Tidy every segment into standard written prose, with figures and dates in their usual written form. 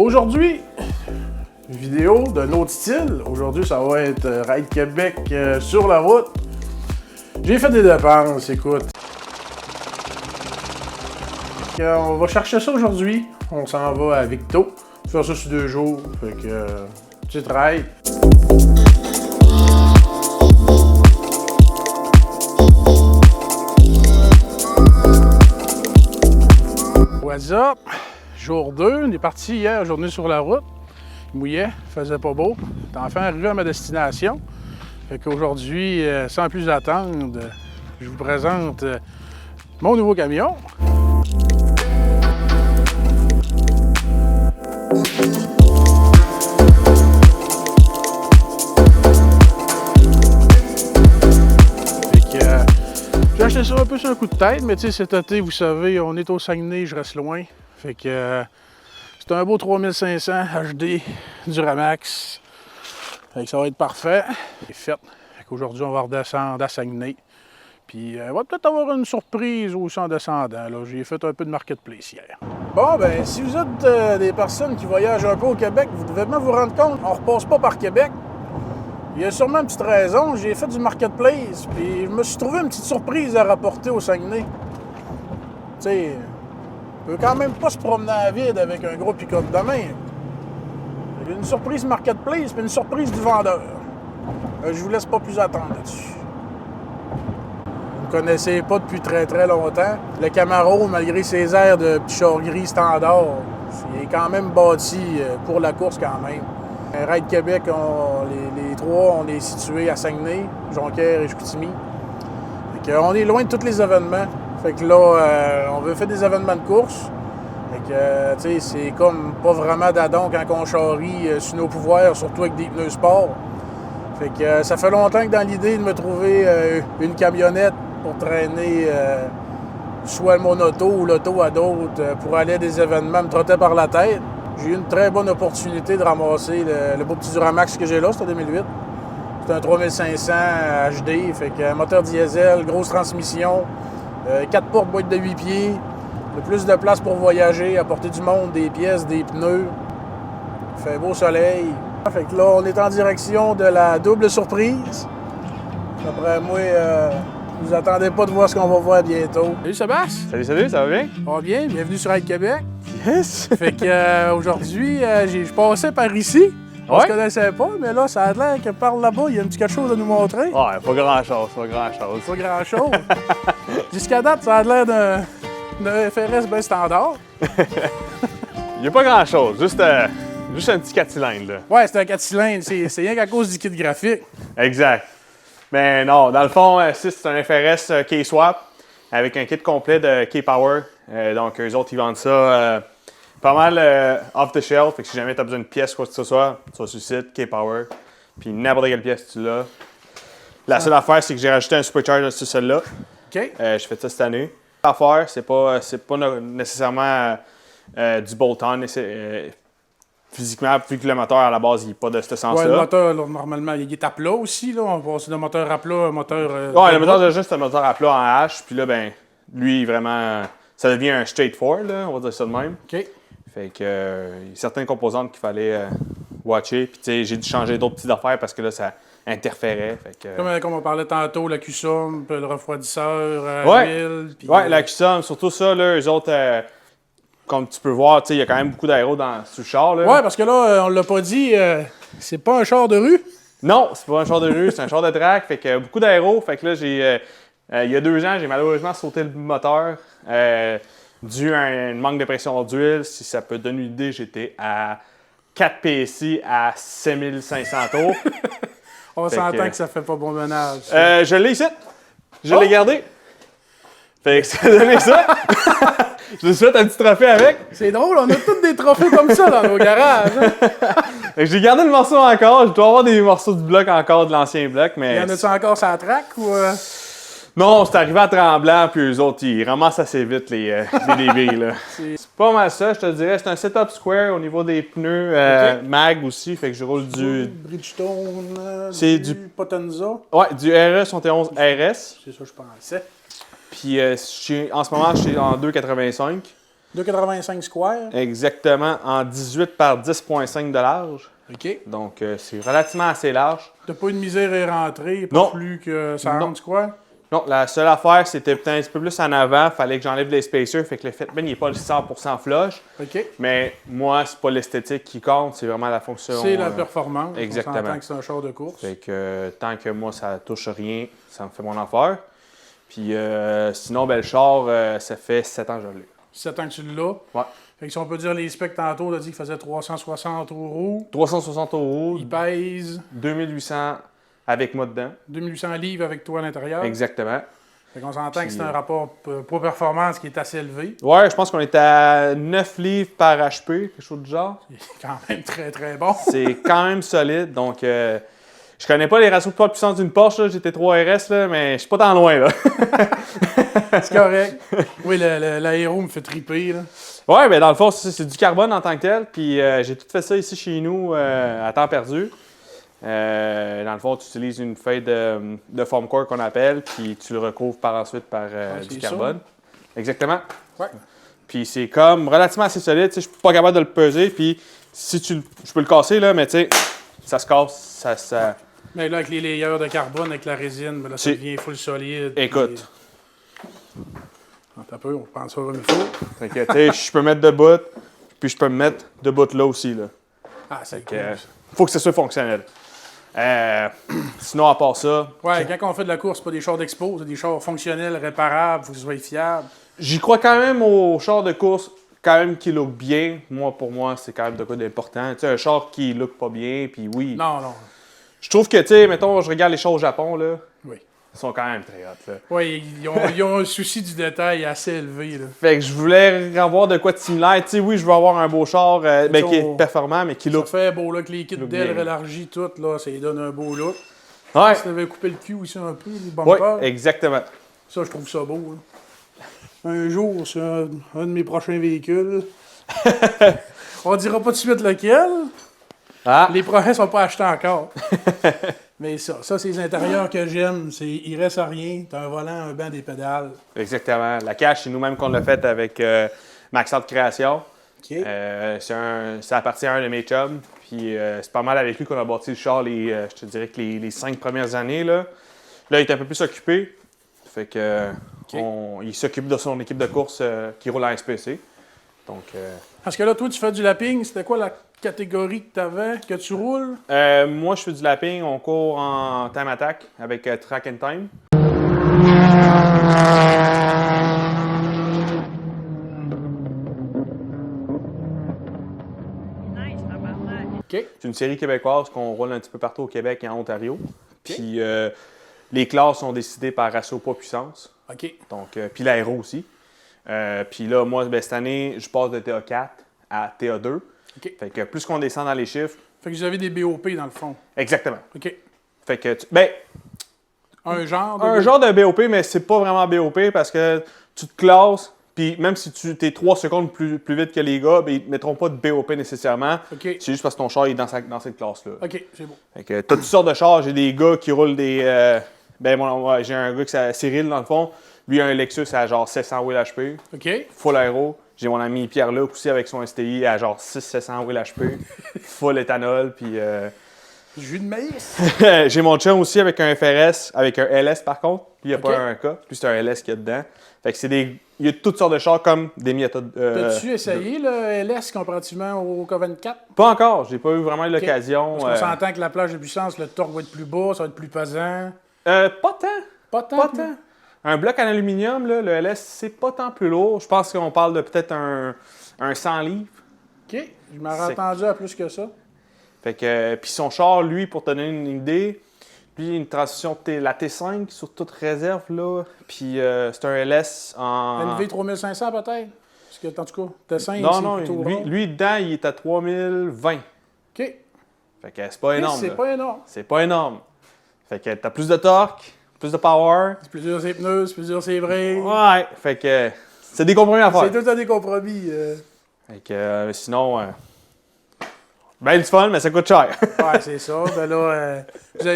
Aujourd'hui, vidéo d'un autre style. Aujourd'hui, ça va être Ride Québec sur la route. J'ai fait des dépenses, écoute. On va chercher ça aujourd'hui. On s'en va à Victo. Faire ça sur 2 jours. Fait que, petite ride. What's up? Jour 2, on est parti hier, journée sur la route. Il mouillait, il faisait pas beau. J'étais enfin arrivé à ma destination. Fait qu'aujourd'hui, sans plus attendre, je vous présente mon nouveau camion. J'ai acheté ça un peu sur un coup de tête, mais tu sais, cet été, vous savez, on est au Saguenay, je reste loin. Fait que c'est un beau 3500 HD Duramax. Fait que ça va être parfait. C'est fait. Fait qu'aujourd'hui, on va redescendre à Saguenay. Puis on va peut-être avoir une surprise aussi en descendant. J'ai fait un peu de marketplace hier. Bon, ben, si vous êtes des personnes qui voyagent un peu au Québec, vous devez même vous rendre compte, on repasse pas par Québec. Il y a sûrement une petite raison. J'ai fait du marketplace, puis je me suis trouvé une petite surprise à rapporter au Saguenay. Tu sais, on peut quand même pas se promener à vide avec un gros pick-up de main. Il y a une surprise marketplace, puis une surprise du vendeur. Je vous laisse pas plus attendre là-dessus. Vous ne connaissez pas depuis très très longtemps. Le Camaro, malgré ses airs de petit char gris standard, il est quand même bâti pour la course quand même. Ride Québec, les trois, on est situés à Saguenay, Jonquière et Chicoutimi. Fait on est loin de tous les événements. Fait que là, on veut faire des événements de course. Fait que, tu sais, c'est comme pas vraiment d'adon quand on charrie sur nos pouvoirs, surtout avec des pneus sport. Fait que ça fait longtemps que dans l'idée de me trouver une camionnette pour traîner soit mon auto ou l'auto à d'autres pour aller à des événements me trottait par la tête. J'ai eu une très bonne opportunité de ramasser le beau petit Duramax que j'ai là, c'est en 2008. C'est un 3500 HD, fait que moteur diesel, grosse transmission, 4 portes, boîte de 8 pieds, le plus de place pour voyager, apporter du monde, des pièces, des pneus. Il fait beau soleil. Fait que là, on est en direction de la double surprise. D'après moi, vous attendez pas de voir ce qu'on va voir bientôt. Salut Sébastien! Salut, ça va bien? Ça va bien? Bienvenue sur Ride Québec. Yes! Fait que aujourd'hui, je passais par ici. On se connaissait pas, mais là, ça a l'air que par là-bas, il y a un petit quelque chose à nous montrer. Ouais, pas grand-chose, pas grand-chose. Pas grand-chose. Jusqu'à date, ça a l'air d'un FRS bien standard. Il n'y a pas grand-chose, juste un petit 4 cylindres. Là. Ouais, c'est un 4 cylindres, c'est rien qu'à cause du kit graphique. Exact. Mais non, dans le fond, c'est un FRS K-Swap avec un kit complet de K-Power. Donc, eux autres, ils vendent ça pas mal off-the-shelf. Fait que si jamais tu as besoin de pièces, quoi que ce soit, tu vas sur le site K-Power. Puis n'importe quelle pièce tu l'as. La seule affaire, c'est que j'ai rajouté un supercharger sur celle-là. OK. Je fais ça cette année. L'affaire, c'est pas nécessairement du bolt-on. Physiquement, vu que le moteur à la base, il n'est pas de ce sens-là. Ouais, le moteur, là, normalement, il est à plat aussi. Là. On passe d'un moteur à plat à un moteur. Ouais, le moteur de juste un moteur à plat en H. Puis là, ben, lui, vraiment, ça devient un straight four, là, on va dire ça de même. OK. Fait que, il y a certaines composantes qu'il fallait watcher. Puis, tu sais, j'ai dû changer d'autres petites affaires parce que là, ça interférait. Fait que, Comme on parlait tantôt, la CUSUM, le refroidisseur, ouais, puis, ouais, la CUSUM, surtout ça, là, eux autres. Comme tu peux voir, il y a quand même beaucoup d'aéro sous le char. Là. Ouais, parce que là, on l'a pas dit, c'est pas un char de rue. Non, c'est pas un char de rue, c'est un char de track. Fait que beaucoup d'aéro. Fait que là, il y a 2 ans, j'ai malheureusement sauté le moteur dû à un manque de pression d'huile. Si ça peut donner une idée, j'étais à 4 PSI à 6500 tours. On s'entend que ça fait pas bon ménage. Je l'ai ici. Je l'ai gardé. Fait que ça a donné ça. Je me suis fait un petit trophée avec. C'est drôle, on a tous des trophées comme ça dans nos garages. Hein? Fait que j'ai gardé le morceau encore. Je dois avoir des morceaux du bloc encore, de l'ancien bloc. Mais... Y en a-tu encore sur la track ou. Non, c'est arrivé à Tremblant, puis eux autres, ils ramassent assez vite les débris. Là. C'est pas mal ça, je te dirais. C'est un setup square au niveau des pneus mag aussi. Fait que je roule du. Bridgestone, c'est du Potenza. Ouais, du RS 71 RS. C'est ça, je pensais. Puis en ce moment, je suis en 2,85. 2,85 square. Exactement, en 18 par 10,5 de large. OK. Donc, c'est relativement assez large. T'as pas une misère à rentrer, pas Non. plus que ça Non. rentre square? Non, la seule affaire, c'était peut-être un petit peu plus en avant. Fallait que j'enlève les spacers, fait que le Fitbit n'est pas 100% flush. OK. Mais moi, c'est pas l'esthétique qui compte, c'est vraiment la fonction. C'est la performance. Exactement. On s'entend que c'est un char de course. Fait que tant que moi, ça touche rien, ça me fait mon affaire. Puis sinon, ben, le char, ça fait 7 ans que je l'ai. 7 ans que tu l'as. Ouais. Fait que si on peut dire les specs tantôt, on a dit qu'il faisait 360 euros. 360 euros, Il pèse 2800 avec moi dedans. 2800 livres avec toi à l'intérieur. Exactement. Fait qu'on s'entend que Puis, c'est un rapport poids-performance qui est assez élevé. Ouais, je pense qu'on est à 9 livres par HP, quelque chose du genre. C'est quand même très très bon. C'est quand même solide. Donc, je connais pas les ratios de poids de puissance d'une Porsche, là, GT3 RS, là, mais je suis pas tant loin. Là. C'est correct. Oui, l'aéro me fait triper. Là. Ouais, mais dans le fond, c'est du carbone en tant que tel. Puis j'ai tout fait ça ici chez nous à temps perdu. Dans le fond, tu utilises une feuille de foam core qu'on appelle, puis tu le recouvres par ensuite par du carbone. Ça. Exactement. Ouais. Puis c'est comme relativement assez solide. Je suis pas capable de le peser. Puis si je peux le casser, là, mais tu sais, ça se casse. Ça... Mais là, avec les layers de carbone, avec la résine, là, ça devient full solide. Écoute. Un peu, on pense ça comme il faut. Fait que, tu sais, je peux mettre debout, puis je peux me mettre debout là aussi. Là. Ah, c'est cool. Faut que ce soit fonctionnel. Sinon, à part ça... Ouais, quand on fait de la course, c'est pas des chars d'expo, c'est des chars fonctionnels, réparables, faut que ce soit fiable. J'y crois quand même au char de course, quand même qui look bien. Pour moi, c'est quand même de quoi d'important. Tu sais, un char qui look pas bien, puis oui. Non, non. Je trouve que, tu sais, mettons, je regarde les chars au Japon, là. Oui. Ils sont quand même très hot, là. Oui, ils ont un souci du détail assez élevé, là. Fait que je voulais avoir de quoi de similaire. Tu sais, oui, je veux avoir un beau char qui est performant, mais qui Ça look... fait beau, là, que les kits d'ailes bien. élargis, tout, là, ça lui donne un beau look. Ouais. Ça avait coupé le cul aussi un peu, les Oui, bumpers. exactement. Ça, je trouve ça beau, là. Un jour, c'est un de mes prochains véhicules. On dira pas tout de suite lequel. Ah. Les prochains sont pas achetés encore. Mais ça, c'est les intérieurs que j'aime. Il reste à rien. T'as un volant, un banc, des pédales. Exactement. La cache, c'est nous-mêmes qu'on l'a faite avec Max Art Création. OK. Ça appartient à un de mes chums. Puis c'est pas mal avec lui qu'on a bâti le char, je te dirais que les 5 premières années. Là, il est un peu plus occupé. Fait que il s'occupe de son équipe de course qui roule en SPC. Donc, Parce que là, toi, tu fais du lapping. C'était quoi la catégorie que tu avais, que tu roules? moi, je fais du lapping. On court en time attack avec track and time. OK. C'est une série québécoise qu'on roule un petit peu partout au Québec et en Ontario. Puis les classes sont décidées par ratio poids-puissance. OK. Donc, puis l'aéro aussi. Puis là, moi, cette année, je passe de TA4 à TA2. OK. Fait que plus qu'on descend dans les chiffres... Fait que vous avez des BOP dans le fond. Exactement. OK. Fait que, Un genre de... un genre de BOP, mais c'est pas vraiment BOP parce que tu te classes, puis même si tu es 3 secondes plus vite que les gars, ben, ils ne mettront pas de BOP nécessairement. OK. C'est juste parce que ton char est dans cette classe-là. OK, c'est beau. Fait que t'as toutes sortes de chars. J'ai des gars qui roulent des... moi, j'ai un gars qui s'appelle Cyril, dans le fond. Lui, a un Lexus à genre 700 wheel HP. OK. Full aéro. J'ai mon ami Pierre-Luc aussi avec son STI à genre 600-700 wheel HP. Full éthanol. Puis... Jus de maïs. j'ai mon chum aussi avec un FRS, avec un LS par contre. Lui, il n'y a OK. pas un K. Lui, c'est un LS qu'il y a dedans. Fait que c'est des... Il y a toutes sortes de chars comme des méthodes... T'as-tu essayé le LS comparativement au K24? Pas encore. J'ai pas eu vraiment l'occasion. Parce qu'on s'entend que la plage de puissance, le torque va être plus bas, ça va être plus pesant. Pas tant. Pas tant. Pas tant. Un bloc en aluminium, là, le LS, c'est pas tant plus lourd. Je pense qu'on parle de peut-être un 100 livres. OK. Je m'aurais attendu à plus que ça. Fait que, puis son char, lui, pour te donner une idée, lui, une transition la T5 sur toute réserve, là. Puis c'est un LS en... Une V3500 peut-être? Parce que, en tout cas, T5, Non, c'est plutôt rond. lui, dedans, il est à 3020. OK. Fait que c'est pas énorme. C'est là. pas énorme. C'est pas énorme. Fait que t'as plus de torque, plus de power. C'est plus dur ses pneus, c'est plus dur ses breaks. Ouais. Fait que c'est des compromis à faire. C'est tout à des compromis. Fait que sinon... ben du fun, mais ça coûte cher. Ouais, c'est ça. Ben là,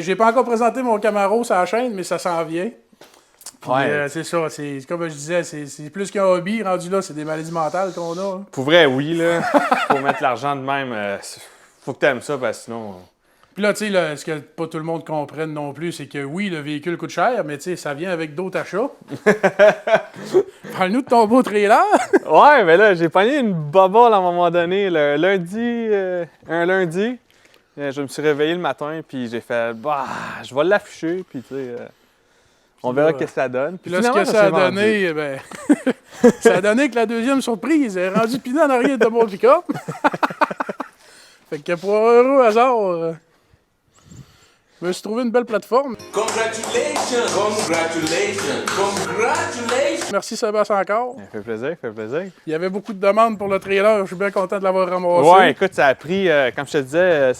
j'ai pas encore présenté mon Camaro sur la chaîne, mais ça s'en vient. Puis, c'est ça, c'est comme je disais, c'est plus qu'un hobby. Rendu là, c'est des maladies mentales qu'on a. Hein. Pour vrai, oui, là. Faut mettre l'argent de même. Faut que t'aimes ça, parce que sinon. Puis là, tu sais, ce que pas tout le monde comprenne non plus, c'est que oui, le véhicule coûte cher, mais tu sais, ça vient avec d'autres achats. Parle-nous de ton beau trailer. Ouais, mais là, j'ai pogné une bobole à un moment donné, le lundi, un lundi. Je me suis réveillé le matin, puis j'ai fait, bah, je vais l'afficher, puis tu sais, on verra qu'est-ce que ça donne. Puis là, ce que ça a donné, ben, ça a donné que la deuxième surprise est rendue pinée en arrière de mon pick-up. Fait que pour un heureux hasard, je me suis trouvé une belle plateforme. Congratulations! Congratulations! Congratulations! Merci Sébastien encore. Ça fait plaisir, ça fait plaisir. Il y avait beaucoup de demandes pour le trailer. Je suis bien content de l'avoir ramassé. Ouais, écoute, ça a pris, comme je te disais,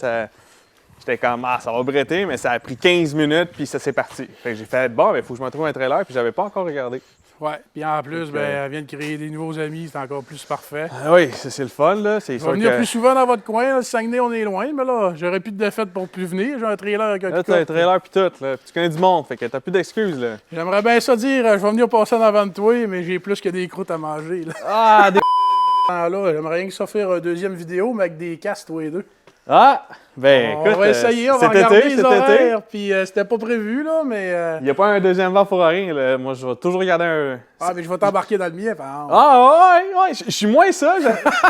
j'étais comme, ça va bretter, mais ça a pris 15 minutes, puis ça s'est parti. Fait que j'ai fait, bon, il faut que je me trouve un trailer, puis j'avais pas encore regardé. Ouais, puis en plus, elle vient de créer des nouveaux amis, c'est encore plus parfait. Ah oui, c'est le fun, là. C'est Je vais venir plus souvent dans votre coin. Là, le Saguenay, on est loin, mais là, j'aurais plus de défaite pour plus venir. J'ai un trailer avec un là, t'as un trailer puis tout, là. Puis tu connais du monde, fait que t'as plus d'excuses, là. J'aimerais bien ça dire, je vais venir passer en avant de toi, mais j'ai plus que des croûtes à manger. Là. Ah, des Là, j'aimerais rien que ça faire une deuxième vidéo, mais avec des castes, toi et deux. Ah! Ben, écoute, on va essayer, on va cet regarder été, les cet horaires, puis c'était pas prévu, là, mais... Il n'y a pas un deuxième vent pour rien, là. Moi, je vais toujours regarder un... Ah, mais je vais t'embarquer dans le mien, par exemple. Ah, ouais, je suis moins ça.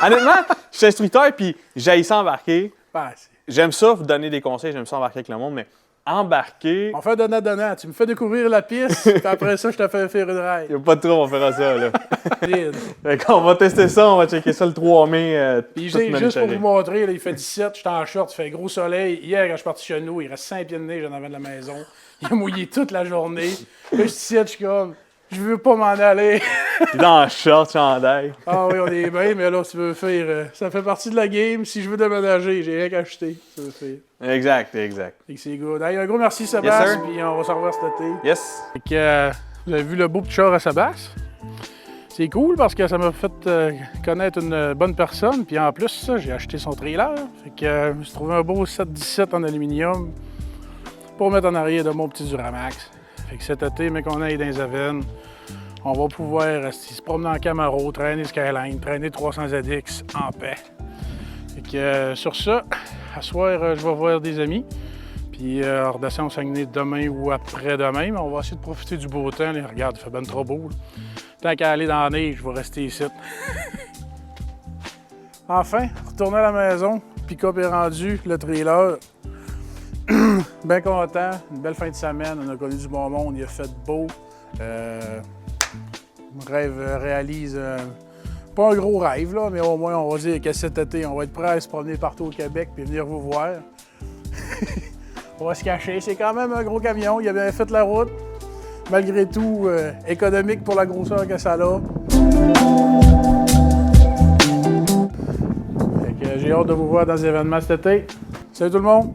Honnêtement, je suis instructeur, puis j'aille ça embarquer. Ben, J'aime ça, vous donner des conseils, j'aime ça embarquer avec le monde, mais embarquer... on fait donnant-donnant. Tu me fais découvrir la piste, puis après ça, je te fais faire une ride. Il n'y a pas de trop, on fera ça, là. Vide. Fait qu'on va tester ça, on va checker ça le 3 mai. Puis tout juste pour monitorer. vous montrer, là, il fait 17, j'étais en short, il fait gros soleil. Hier, quand je suis parti chez nous, il reste 5 pieds de neige en avant de la maison. Il a mouillé toute la journée. Là, je suis ici, je suis comme, je veux pas m'en aller. Puis dans le short, chandail. Ah oui, on est bien, mais là, tu veux faire, ça fait partie de la game. Si je veux déménager, j'ai rien qu'à acheter. Ça veut faire. Exact, exact. Fait que c'est good. Hey, un gros merci, Sébastien, sir. puis on va se revoir cet été. Yes. Fait que, vous avez vu le beau petit char à Sébastien? C'est cool parce que ça m'a fait connaître une bonne personne. Puis en plus, ça, j'ai acheté son trailer. Fait que je me suis trouvé un beau 717 en aluminium pour mettre en arrière de mon petit Duramax. Fait que cet été, mais qu'on aille dans les Avennes, on va pouvoir rester, se promener en Camaro, traîner Skyline, traîner 300ZX en paix. Fait que sur ça, à soir, je vais voir des amis. Puis on redescend au Saguenay demain ou après-demain, mais on va essayer de profiter du beau temps. Là. Regarde, il fait ben trop beau. Là. Tant qu'à aller dans la neige, je vais rester ici. Enfin, retourner à la maison. Pick-up est rendu, le trailer. Bien content. Une belle fin de semaine. On a connu du bon monde. Il a fait beau. Rêve réalise. Pas un gros rêve, là, mais au moins, on va dire que cet été, on va être prêt à se promener partout au Québec puis venir vous voir. On va se cacher. C'est quand même un gros camion. Il a bien fait la route. Malgré tout, économique pour la grosseur que ça a. Fait que j'ai hâte de vous voir dans les événements cet été. Salut tout le monde!